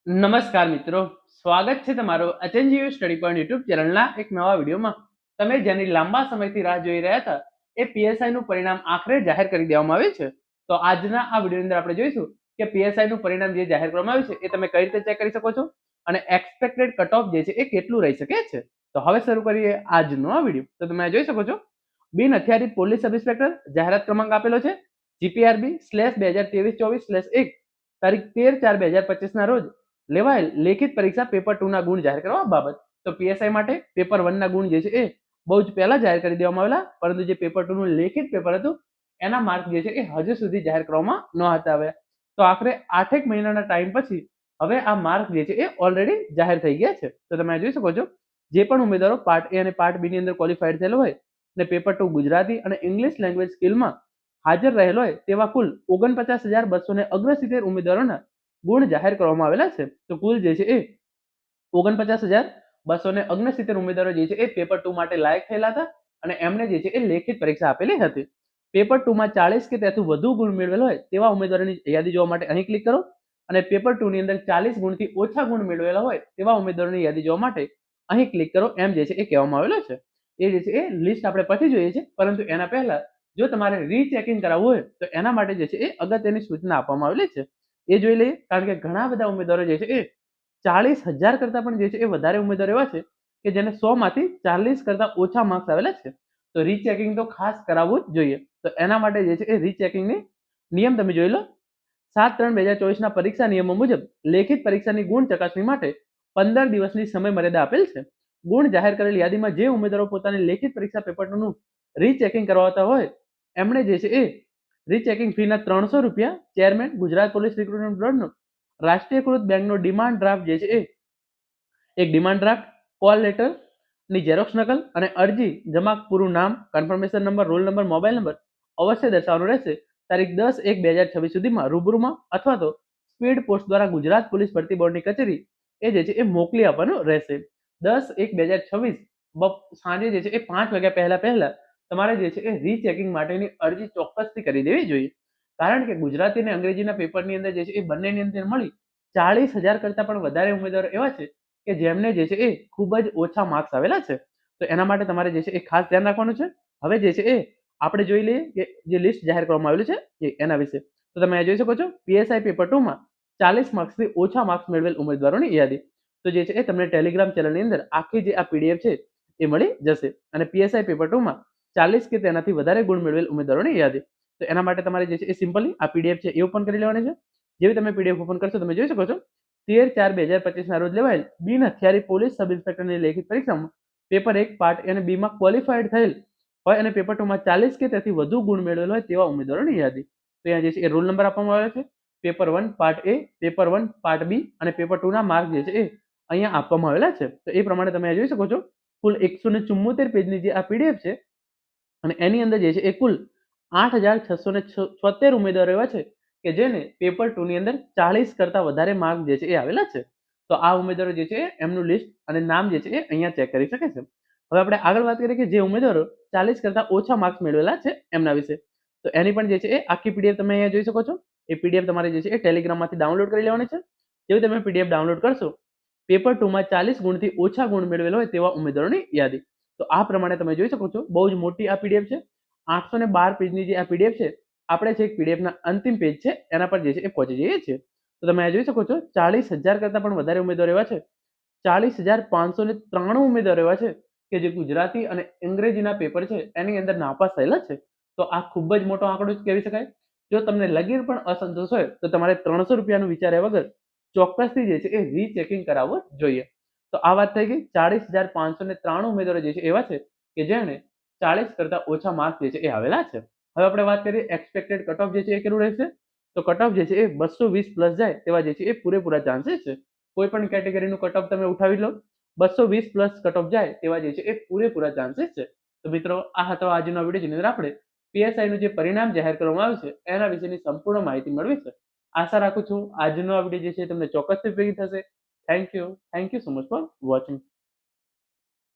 નમસ્કાર મિત્રો, સ્વાગત છે તમારો અચેન્જીવ સ્ટડી પોઈન્ટ યુટ્યુબ ચેનલના એક નવા વિડીયોમાં. તમે જેની લાંબા સમયથી રાહ જોઈ રહ્યા હતા એ પીએસઆઈ નું પરિણામ આખરે જાહેર કરી દેવામાં આવ્યું છે. તો આજના આ વિડીયોની અંદર આપણે જોઈશું કે પીએસઆઈ નું પરિણામ જે જાહેર કરવામાં આવ્યું છે એ તમે કઈ રીતે ચેક કરી શકો છો અને એક્સપેક્ટેડ કટ ઓફ જે છે એ કેટલું રહી શકે છે. તો હવે શરૂ કરીએ આજનો આ વિડીયો. તો તમે જોઈ શકો છો, બિન હથિયારી પોલીસ સબ ઇન્સ્પેક્ટર જાહેરાત ક્રમાંક આપેલો છે GPRB/2023/1 તારીખ 13/4/2025 ના રોજ લેવાયેલ લેખિત પરીક્ષા પેપર 2 ના ગુણ જાહેર કરવા બાબત. તો પીએસઆઈ માટે પેપર 1 ના ગુણ જે છે એ બહુ જ પહેલા જાહેર કરી દેવામાં આવેલા, પરંતુ જે પેપર 2 નું લેખિત પેપર હતું એના માર્ક જે છે એ હજુ સુધી જાહેર કરવામાં ન હતા આવ્યા. તો આખરે 8 મહિનાના ટાઈમ પછી હવે આ માર્ક જે છે એ ઓલરેડી જાહેર થઈ ગયા છે. તો તમે જોઈ શકો છો, જે પણ ઉમેદવારો પાર્ટ એ અને પાર્ટ બી ની અંદર ક્વોલિફાઈડ થયેલો હોય અને પેપર 2 ગુજરાતી અને ઇંગ્લિશ લેંગ્વેજ સ્કિલમાં હાજર રહેલો હોય તેવા કુલ 49,269 ઉમેદવારોના ગુણ જાહેર કરવામાં આવેલા છે. તો કુલ જે છે એ 49,269 ઉમેદવારો જે છે એ પેપર 2 માટે લાયક થયેલા હતા અને એમને જે છે એ લેખિત પરીક્ષા આપેલી હતી. પેપર 2 માં 40 કે તેથી વધુ ગુણ મેળવેલ હોય તેવા ઉમેદવારોની યાદી જોવા માટે અહીં ક્લિક કરો અને પેપર 2 ની અંદર 40 ગુણથી ઓછા ગુણ મેળવેલા હોય તેવા ઉમેદવારોની યાદી જોવા માટે અહીં ક્લિક કરો એમ જે છે એ કહેવામાં આવેલો છે. એ જે છે એ લિસ્ટ આપણે પછી જોઈએ છે, પરંતુ એના પહેલા જો તમારે રીચેકિંગ કરાવવું હોય તો એના માટે જે છે એ અગત્યની સૂચના આપવામાં આવેલી છે. એ જોઈ લઈએ, કારણ કે ઘણા બધા ઉમેદવારો જે છે એ 40,000 કરતા પણ જે છે એ વધારે ઉમેદવારો એવા છે કે જેને 100 માંથી 40 કરતા ઓછા માર્ક્સ આવેલા છે. તો રીચેકિંગ તો ખાસ કરાવવું જ જોઈએ. તો એના માટે જે છે એ રીચેકિંગની નિયમ તમે જોઈ લો. 7/3/2024 ના પરીક્ષા નિયમો મુજબ લેખિત પરીક્ષાની ગુણ ચકાસણી માટે 15 દિવસની સમય મર્યાદા આપેલ છે. ગુણ જાહેર કરેલ યાદીમાં જે ઉમેદવારો પોતાની લેખિત પરીક્ષા પેપર 2 નું રીચેકિંગ કરવાતા હોય એમણે જે છે એ રીચેકિંગ ફીના 300 રૂપિયા ચેરમેન ગુજરાત પોલીસ રિક્રુટમેન્ટ બ્યુરોનો રાષ્ટ્રીયકૃત બેંકનો ડિમાન્ડ ડ્રાફ્ટ જે છે એ એક ડિમાન્ડ ડ્રાફ્ટ, કોલ લેટર ની ઝેરોક્સ નકલ અને અરજી જમા પૂરું નામ, confirmation number, roll number, mobile number અવશ્ય દર્શાવવાનો રહેશે. તારીખ 10/1/2026 સુધીમાં રૂબરૂમાં અથવા તો સ્પીડ પોસ્ટ દ્વારા ગુજરાત પોલીસ ભરતી બોર્ડની કચેરી એ જે છે એ મોકલી આપવાનું રહેશે. 10/1/2026 સાંજે જે છે એ 5 વાગ્યા પહેલા તમારે જે છે એ રીચેકિંગ માટેની અરજી ચોક્કસથી કરી દેવી જોઈએ. કારણ કે ગુજરાતી અને અંગ્રેજીના પેપરની અંદર જે છે એ બંનેની અંદર મળી 40,000 કરતા પણ વધારે ઉમેદવારો એવા છે કે જેમને જે છે એ ખૂબ જ ઓછા માર્ક્સ આવેલા છે. તો એના માટે તમારે જે છે એ ખાસ ધ્યાન રાખવાનું છે. હવે જે છે એ આપણે જોઈ લઈએ કે જે લિસ્ટ જાહેર કરવામાં આવેલું છે એના વિશે. તો તમે જોઈ શકો છો, પીએસઆઈ પેપર 2 માં 40 માર્ક્સથી ઓછા માર્ક્સ મેળવેલ ઉમેદવારોની યાદી. તો જે છે એ તમને ટેલિગ્રામ ચેનલની અંદર આખી જે આ પીડીએફ છે એ મળી જશે. અને પીએસઆઈ પેપર 2 માં 40 કે તેનાથી વધારે ગુણ મેળવેલ ઉમેદવારોની યાદી. તો એના માટે તમારે જે છે એ સિમ્પલી આ પીડીએફ છે એ ઓપન કરી લેવાની છે. જેવી તમે પીડીએફ ઓપન કરશો તમે જોઈ શકો છો, 13/4/2025 ના રોજ લેવાયેલ બિન હથિયારી પોલીસ સબ ઇન્સ્પેક્ટરની લેખિત પરીક્ષામાં પેપર 1 પાર્ટ એ અને બી માં ક્વોલિફાઈડ થયેલ હોય અને પેપર 2 માં 40 કે તેથી વધુ ગુણ મેળવેલ હોય તેવા ઉમેદવારોની યાદી. તો અહીંયા જે છે એ રોલ નંબર આપવામાં આવ્યો છે. પેપર 1 પાર્ટ એ, પેપર 1 પાર્ટ બી અને પેપર 2 ના માર્ક જે છે એ અહીંયા આપવામાં આવેલા છે. તો એ પ્રમાણે તમે જોઈ શકો છો, કુલ 174 પેજની જે આ પીડીએફ છે અને એની અંદર જે છે એ કુલ 8,676 ઉમેદવારો એવા છે કે જેને પેપર 2 ની અંદર 40 કરતા વધારે માર્ક જે છે એ આવેલા છે. તો આ ઉમેદવારો જે છે એમનું લિસ્ટ અને નામ જે છે એ અહીંયા ચેક કરી શકે છે. હવે આપણે આગળ વાત કરીએ કે જે ઉમેદવારો 40 કરતા ઓછા માર્ક્સ મેળવેલા છે એમના વિશે. તો એની પણ જે છે એ આખી પીડીએફ તમે અહીંયા જોઈ શકો છો. એ પીડીએફ તમારે જે છે એ ટેલિગ્રામમાંથી ડાઉનલોડ કરી લેવાની છે. જેવી તમે પીડીએફ ડાઉનલોડ કરશો, પેપર 2 માં 40 ગુણથી ઓછા ગુણ મેળવેલ હોય તેવા ઉમેદવારોની યાદી. તો આ પ્રમાણે તમે જોઈ શકો છો, બહુ જ મોટી આ પીડીએફ છે. 812 પેજની જે આ પીડીએફ છે, આપણે છે પીડીએફના અંતિમ પેજ છે એના પર જે છે એ પહોંચી જઈએ છીએ. તો તમે આ જોઈ શકો છો, 40,000 કરતા પણ વધારે ઉમેદવારો એવા છે. 40,593 ઉમેદવારો એવા છે કે જે ગુજરાતી અને અંગ્રેજીના પેપર છે એની અંદર નાપાસ થયેલા છે. તો આ ખૂબ જ મોટો આંકડો કહેવી શકાય. જો તમને લગીર પણ અસંતોષ હોય તો તમારે 300 રૂપિયાનું વિચાર્યા વગર ચોક્કસથી જે છે એ રીચેકિંગ કરાવવું જોઈએ. તો આ વાત થઈ ગઈ. 40,593 ઉમેદવારો જે છે એવા છે કે જેને 40 કરતા ઓછા માર્ક્સ જે છે એ આવેલા છે. હવે આપણે વાત કરીએ એક્સપેક્ટેડ કટ ઓફ જે છે એ કેટલું રહેશે. તો કટ ઓફ જે છે એ 220 પ્લસ જાય તેવા જે છે એ પૂરેપૂરા ચાન્સીસ છે. કોઈ પણ કેટેગરીનું કટ ઓફ તમે ઉઠાવી લો, 220 પ્લસ કટ ઓફ જાય તેવા જે છે એ પૂરેપૂરા ચાન્સીસ છે. તો મિત્રો, આ હતો આજનો વિડીયો જેની અંદર આપણે પીએસઆઈ નું જે પરિણામ જાહેર કરવામાં આવ્યું છે એના વિશેની સંપૂર્ણ માહિતી મેળવી છે. આશા રાખું છું આજનો આ વિડીયો જે છે તમને ચોક્કસથી ઉપયોગી થશે. Thank you so much for watching.